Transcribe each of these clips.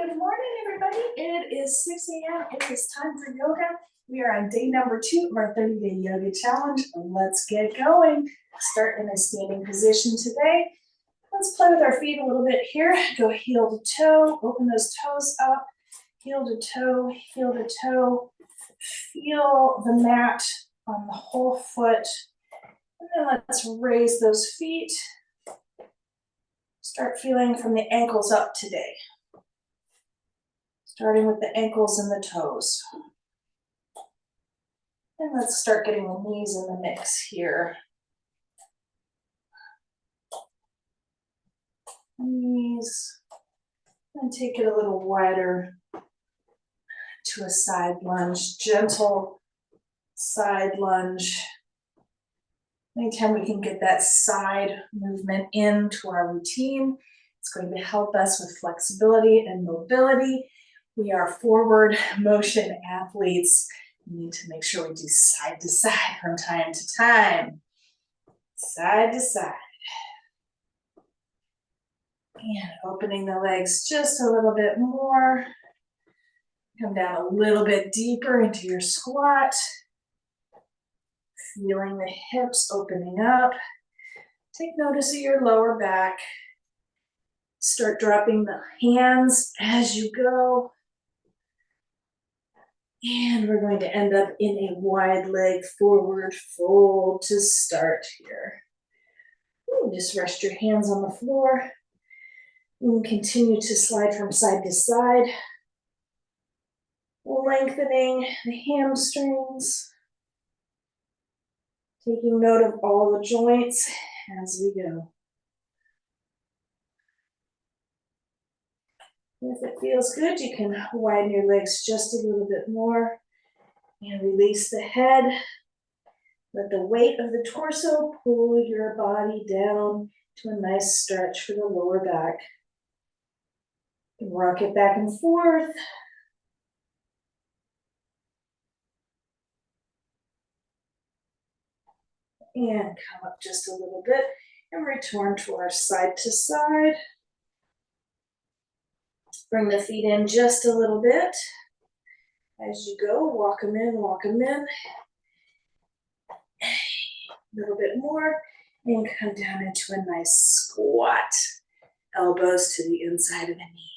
Good morning, everybody. It is 6 a.m. It is time for yoga. We are on day number 2 of our 30-day yoga challenge. Let's get going. Start in a standing position today. Let's play with our feet a little bit here. Go heel to toe, open those toes up, heel to toe, heel to toe. Feel the mat on the whole foot. And then let's raise those feet. Start feeling from the ankles up today. Starting with the ankles and the toes. And let's start getting the knees in the mix here. Knees. And take it a little wider to a side lunge, gentle side lunge. Anytime we can get that side movement into our routine, it's going to help us with flexibility and mobility. We are forward motion athletes. We need to make sure we do side to side from time to time. Side to side. And opening the legs just a little bit more. Come down a little bit deeper into your squat. Feeling the hips opening up. Take notice of your lower back. Start dropping the hands as you go. And we're going to end up in a wide leg forward fold to start here. Just rest your hands on the floor. And continue to slide from side to side. Lengthening the hamstrings. Taking note of all the joints as we go. If it feels good, you can widen your legs just a little bit more and release the head. Let the weight of the torso pull your body down to a nice stretch for the lower back. You can rock it back and forth. And come up just a little bit and return to our side to side. Bring the feet in just a little bit. As you go, walk them in, walk them in. A little bit more. And come down into a nice squat. Elbows to the inside of the knee.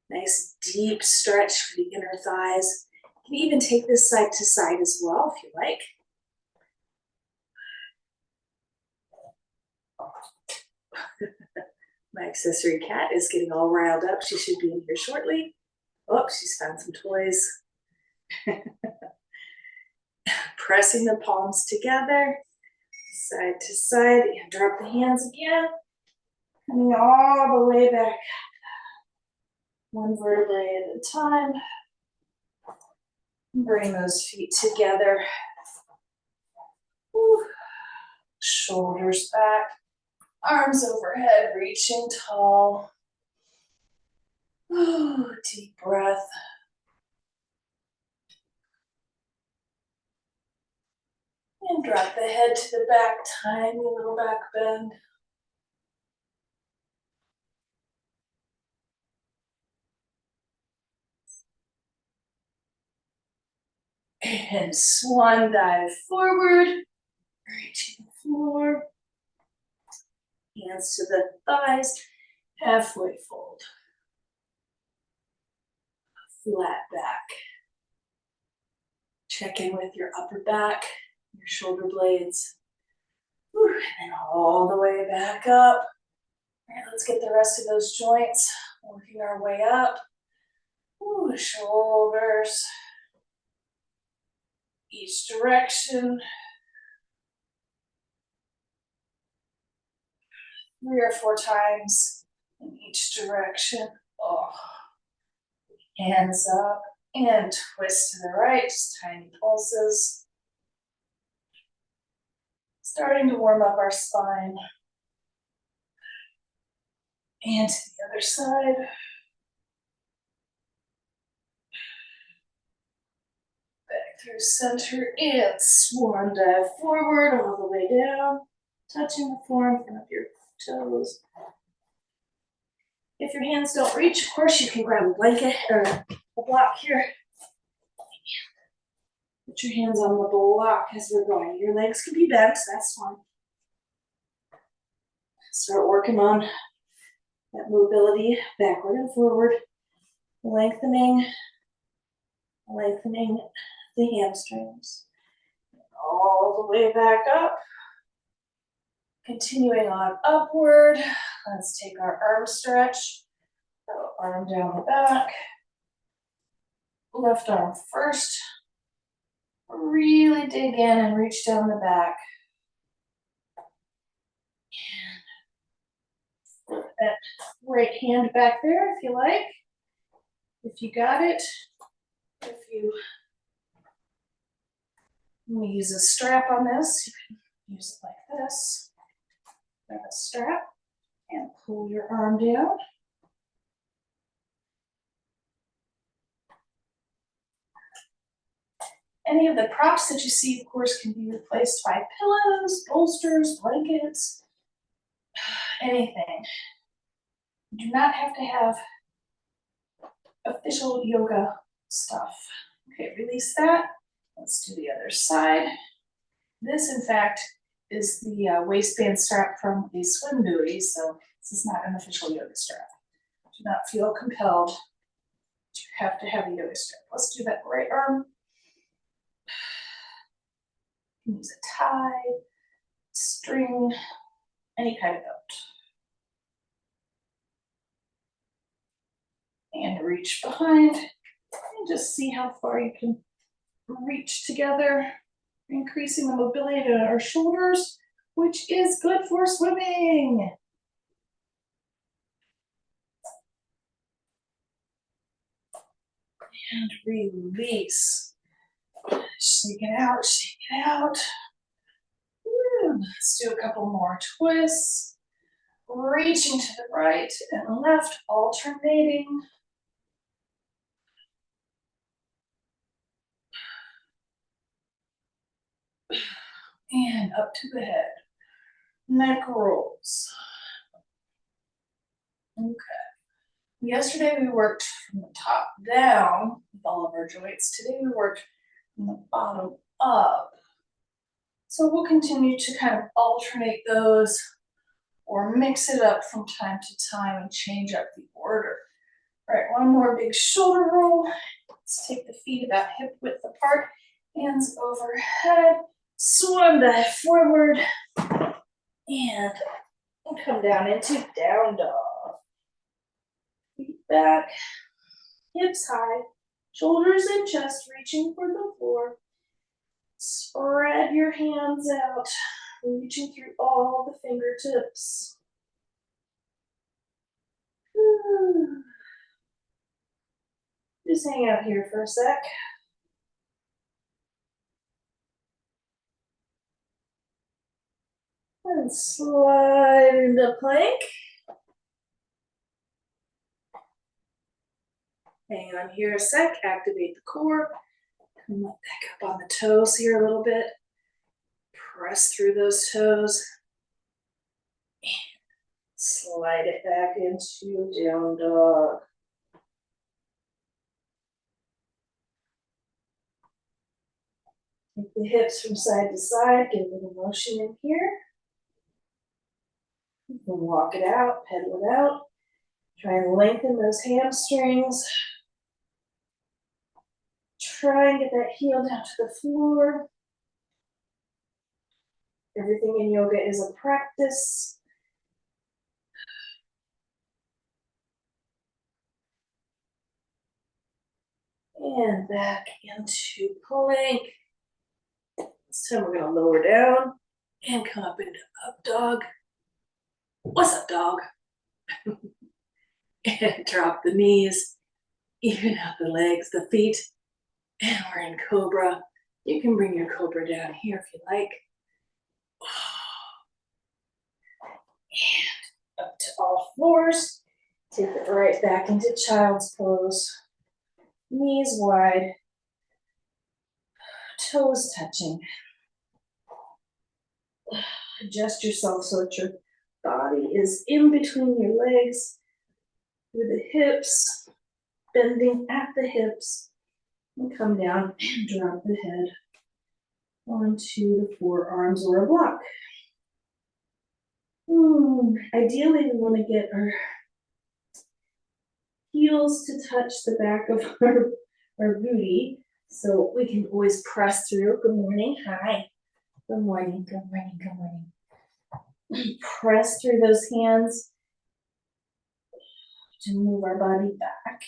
Nice deep stretch for the inner thighs. You can even take this side to side as well if you like. My accessory cat is getting all riled up. She should be in here shortly. Oh, she's found some toys. Pressing the palms together, side to side, and drop the hands again. Coming all the way back up. One vertebrae at a time. Bring those feet together. Whew. Shoulders back. Arms overhead, reaching tall. Ooh, deep breath. And drop the head to the back, tiny little back bend. And swan dive forward, reaching the floor. Hands to the thighs, halfway fold. Flat back. Check in with your upper back, your shoulder blades. Whew, and then all the way back up. All right, let's get the rest of those joints. Working our way up. Ooh, shoulders. Each direction. 3 or 4 times in each direction. Oh. Hands up and twist to the right, just tiny pulses. Starting to warm up our spine. And to the other side. Back through center and swan dive forward all the way down. Touching the floor in front of your toes. If your hands don't reach, of course, you can grab a blanket or a block here. Put your hands on the block as we're going. Your legs can be bent, that's fine. Start working on that mobility backward and forward, lengthening the hamstrings. All the way back up. Continuing on upward. Let's take our arm stretch. Arm down the back. Left arm first. Really dig in and reach down the back. And put that right hand back there if you like. If you got it. If you use a strap on this, you can use it like this. Grab a strap and pull your arm down. Any of the props that you see, of course, can be replaced by pillows, bolsters, blankets, anything. You do not have to have official yoga stuff. Okay, release that. Let's do the other side. This, in fact, is the waistband strap from the swim buoy, so this is not an official yoga strap. Do not feel compelled to have to have a yoga strap. Let's do that right arm. You can use a tie, string, any kind of belt. And reach behind and just see how far you can reach together, increasing the mobility to our shoulders, which is good for swimming. And release. Shake it out, shake it out. Let's do a couple more twists. Reaching to the right and left, alternating. And up to the head. Neck rolls. Okay. Yesterday we worked from the top down with all of our joints. Today we worked from the bottom up. So we'll continue to kind of alternate those or mix it up from time to time and change up the order. All right, one more big shoulder roll. Let's take the feet about hip width apart, hands overhead, swim dive forward, and come down into down dog. Feet back, hips high, shoulders and chest reaching for the floor. Spread your hands out, reaching through all the fingertips. Just hang out here for a sec. And slide into plank. Hang on here a sec, activate the core. Come back up on the toes here a little bit. Press through those toes. And slide it back into down dog. Take the hips from side to side, get a little motion in here. You can walk it out, pedal it out. Try and lengthen those hamstrings. Try and get that heel down to the floor. Everything in yoga is a practice. And back into plank. This time we're gonna lower down and come up into up dog. What's up, dog? And drop the knees, even out the legs, the feet. And we're in cobra. You can bring your cobra down here if you like. And up to all fours. Take it right back into child's pose. Knees wide. Toes touching. Adjust yourself so that your body is in between your legs. through the hips, bending at the hips, and come down and drop the head onto the forearms or a block. Ideally, we want to get our heels to touch the back of our booty, so we can always press through. Good morning. Hi. Good morning. Good morning. Good morning. Press through those hands to move our body back.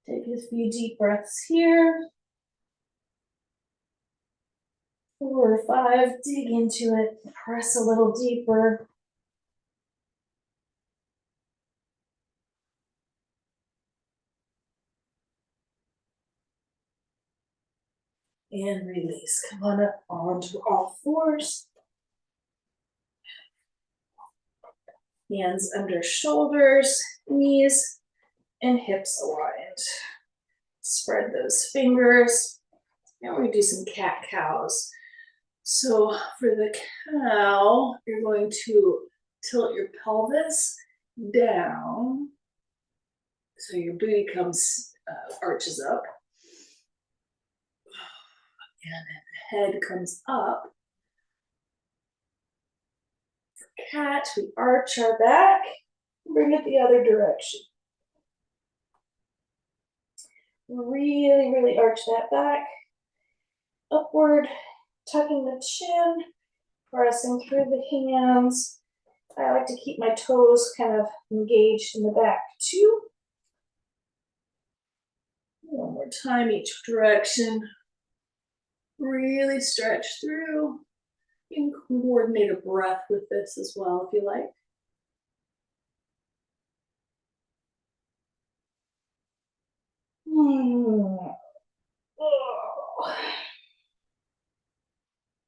Take a few deep breaths here. 4 or 5, dig into it, press a little deeper. And release. Come on up onto all fours. Hands under shoulders, knees, and hips aligned. Spread those fingers. Now we do some cat-cows. So for the cow, you're going to tilt your pelvis down. So your booty arches up. And the head comes up. For cat, we arch our back, bring it the other direction. Really, really arch that back. Upward, tucking the chin, pressing through the hands. I like to keep my toes kind of engaged in the back too. One more time, each direction. Really stretch through. You can coordinate a breath with this as well if you like.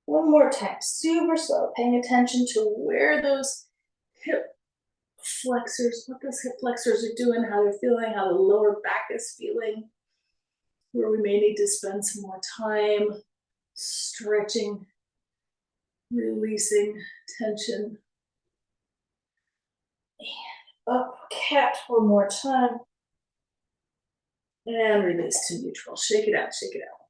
One more time, super slow, paying attention to where those hip flexors, what those hip flexors are doing, how they're feeling, how the lower back is feeling, where we may need to spend some more time stretching, releasing tension. And up, cat, one more time. And release to neutral. Shake it out, shake it out.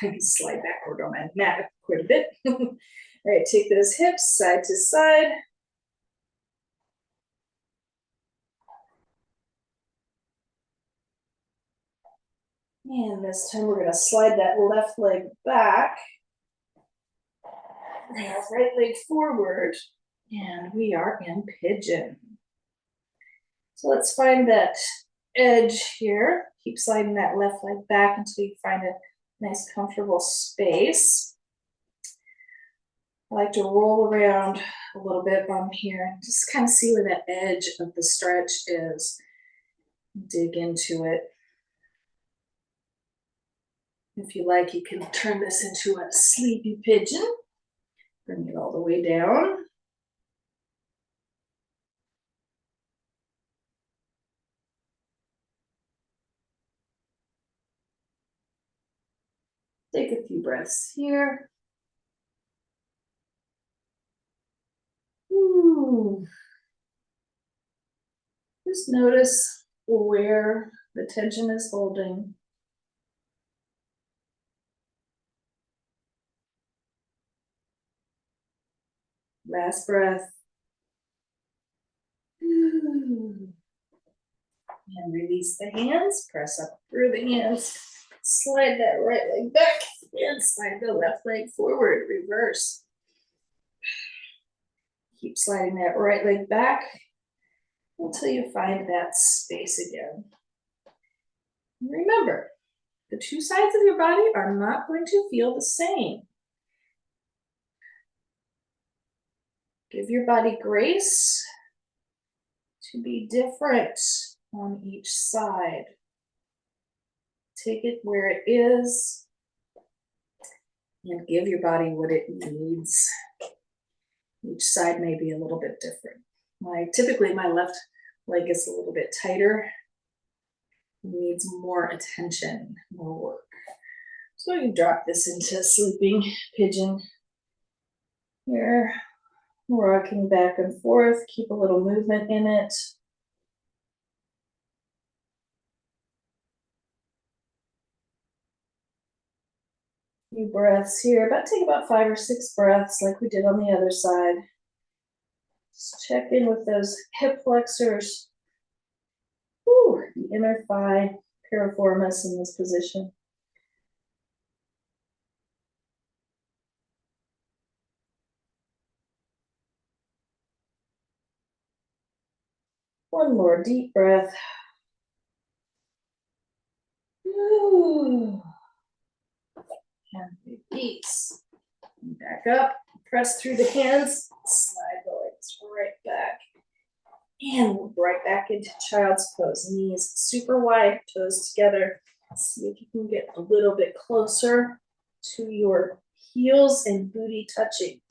I can slide backward on my mat quite a bit. All right, take those hips side to side. And this time we're going to slide that left leg back. Right leg forward. And we are in pigeon. So let's find that edge here. Keep sliding that left leg back until you find a nice comfortable space. I like to roll around a little bit on here and just kind of see where that edge of the stretch is. Dig into it. If you like, you can turn this into a sleepy pigeon. Bring it all the way down. Take a few breaths here. Just notice where the tension is holding. Last breath. And release the hands. Press up through the hands. Slide that right leg back and slide the left leg forward. Reverse. Keep sliding that right leg back until you find that space again. Remember, the two sides of your body are not going to feel the same. Give your body grace to be different on each side. Take it where it is and give your body what it needs. Each side may be a little bit different. Typically my left leg is a little bit tighter. It needs more attention, more work. So you drop this into sleeping pigeon here. Rocking back and forth, keep a little movement in it. Few breaths here, take about 5 or 6 breaths like we did on the other side. Just check in with those hip flexors. Ooh, the inner thigh piriformis in this position. One more deep breath. Ooh. And release. Back up, press through the hands, slide the legs right back. And we'll right back into child's pose. Knees super wide, toes together. See if you can get a little bit closer to your heels and booty touching.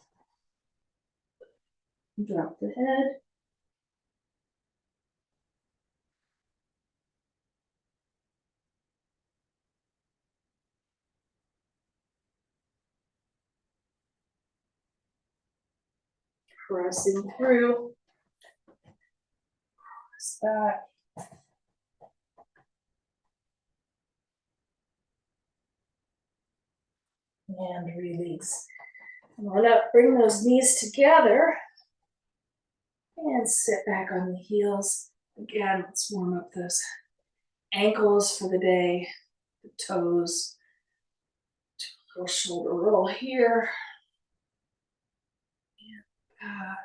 Drop the head. Pressing through. Press back. And release. Come on up, bring those knees together. And sit back on the heels. Again, let's warm up those ankles for the day, the toes. Little shoulder roll here. And back.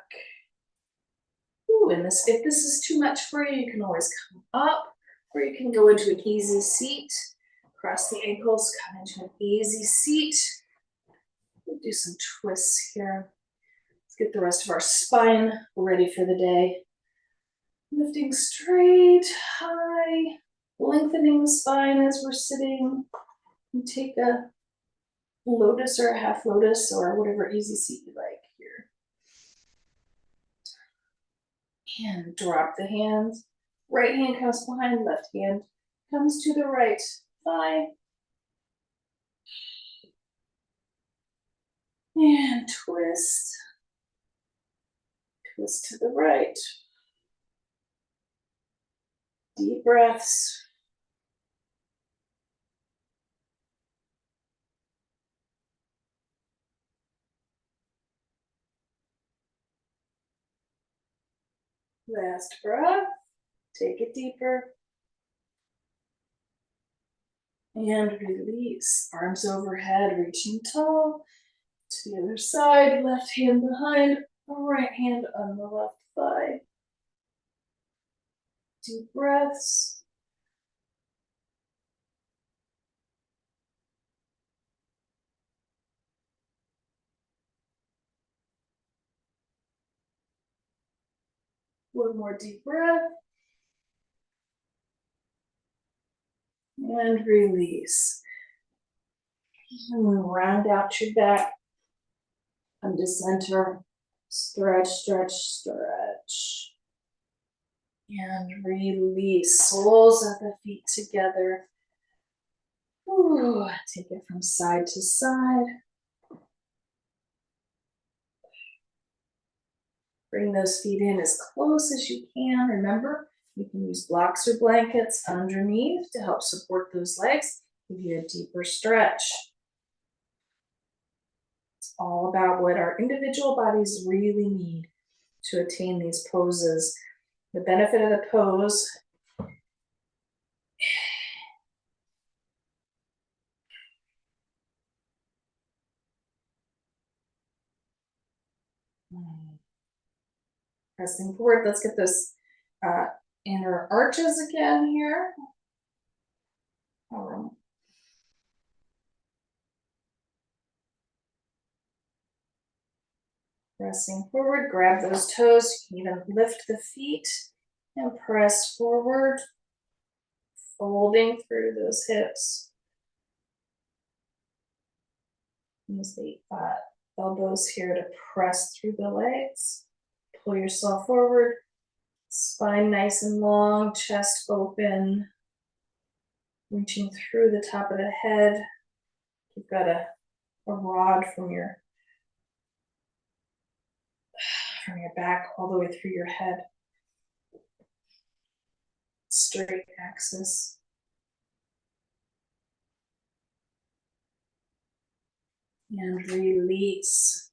Ooh, and if this is too much for you, you can always come up, or you can go into an easy seat. Cross the ankles, come into an easy seat. We'll do some twists here. Let's get the rest of our spine ready for the day. Lifting straight, high, lengthening the spine as we're sitting. And take a lotus or a half lotus or whatever easy seat you like here. And drop the hands. Right hand comes behind, left hand comes to the right thigh. And twist. Twist to the right. Deep breaths. Last breath. Take it deeper. And release. Arms overhead, reaching tall. To the other side, left hand behind, right hand on the left thigh. Deep breaths. One more deep breath. And release. And round out your back. Come to center. Stretch, stretch, stretch. And release. Soles of the feet together. Ooh, take it from side to side. Bring those feet in as close as you can. Remember, you can use blocks or blankets underneath to help support those legs. Give you a deeper stretch. It's all about what our individual bodies really need to attain these poses. The benefit of the pose pressing forward. Let's get those inner arches again here. Pressing forward, grab those toes. You can even lift the feet and press forward, folding through those hips. Use the elbows here to press through the legs. Pull yourself forward, spine nice and long, chest open, reaching through the top of the head. You've got a rod from your from your back all the way through your head. Straight axis. And release.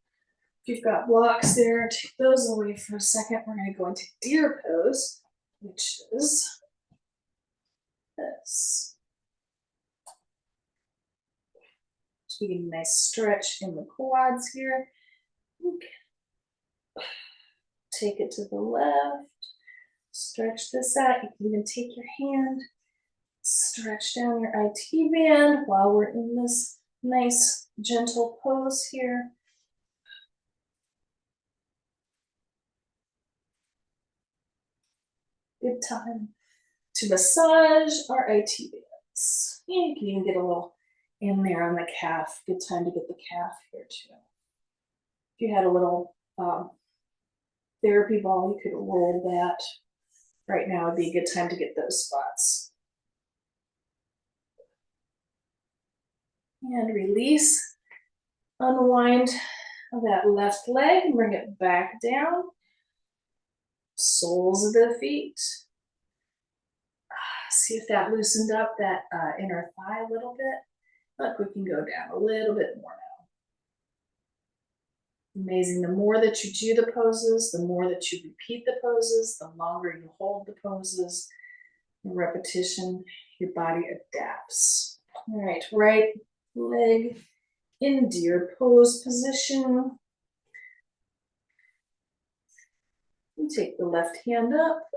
If you've got blocks there, take those away for a second. We're going to go into deer pose, which is this. Just getting a nice stretch in the quads here. Okay. Take it to the left. Stretch this out. You can even take your hand, stretch down your IT band while we're in this nice gentle pose here. Good time to massage our IT bands. And you can even get a little in there on the calf. Good time to get the calf here too. If you had a little therapy ball, you could roll that. Right now would be a good time to get those spots. And release. Unwind that left leg and bring it back down. Soles of the feet. See if that loosened up that inner thigh a little bit. Look, we can go down a little bit more now. Amazing. The more that you do the poses, the more that you repeat the poses, the longer you hold the poses, the repetition, your body adapts. All right, right leg in deer pose position. You take the left hand up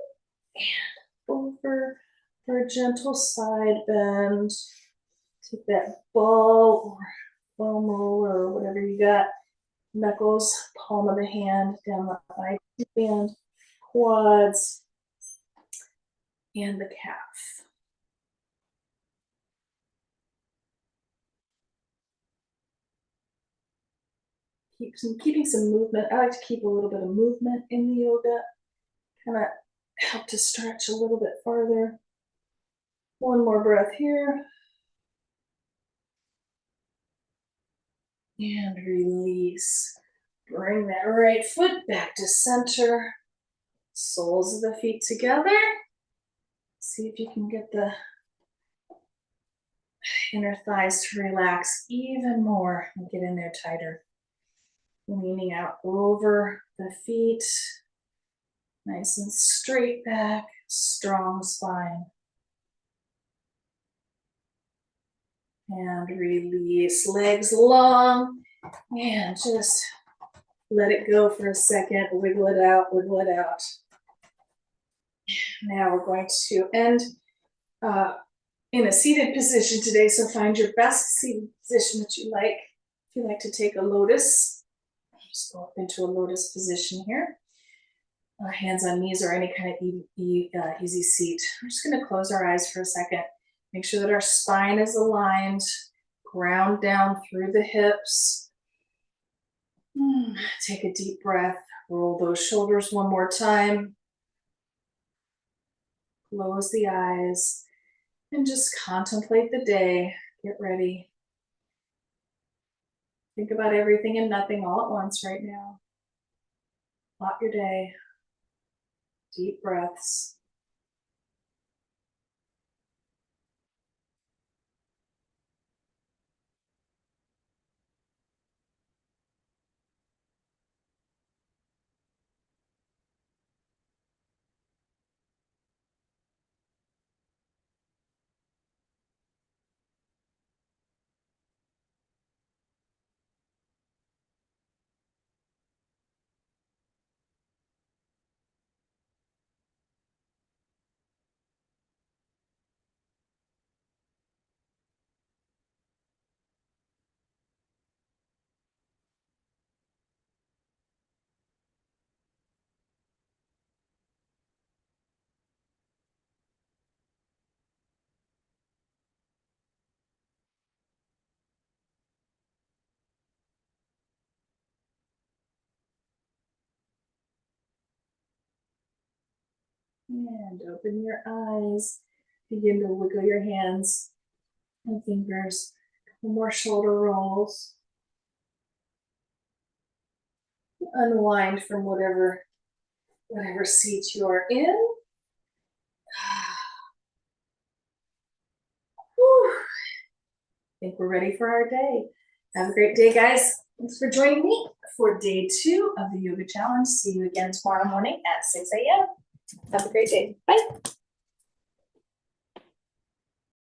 and over for a gentle side bend. Take that ball or foam roller or whatever you got. Knuckles, palm of the hand, down the thigh band, quads, and the calf. Keeping some movement. I like to keep a little bit of movement in the yoga. Kind of help to stretch a little bit farther. One more breath here. And release. Bring that right foot back to center. Soles of the feet together. See if you can get the inner thighs to relax even more and get in there tighter. Leaning out over the feet. Nice and straight back, strong spine. And release, legs long, and just let it go for a second. Wiggle it out, wiggle it out. Now we're going to end in a seated position today, so find your best seated position that you like. If you like to take a lotus, just go up into a lotus position here. Hands on knees or any kind of easy seat. We're just going to close our eyes for a second. Make sure that our spine is aligned. Ground down through the hips. Take a deep breath. Roll those shoulders one more time. Close the eyes. And just contemplate the day. Get ready. Think about everything and nothing all at once right now. Plot your day. Deep breaths. And open your eyes. Begin to wiggle your hands and fingers. More shoulder rolls. unwind from whatever seat you're in. Whew. I think we're ready for our day. Have a great day, guys. Thanks for joining me for day 2 of the yoga challenge. See you again tomorrow morning at 6 a.m. Have a great day. Bye.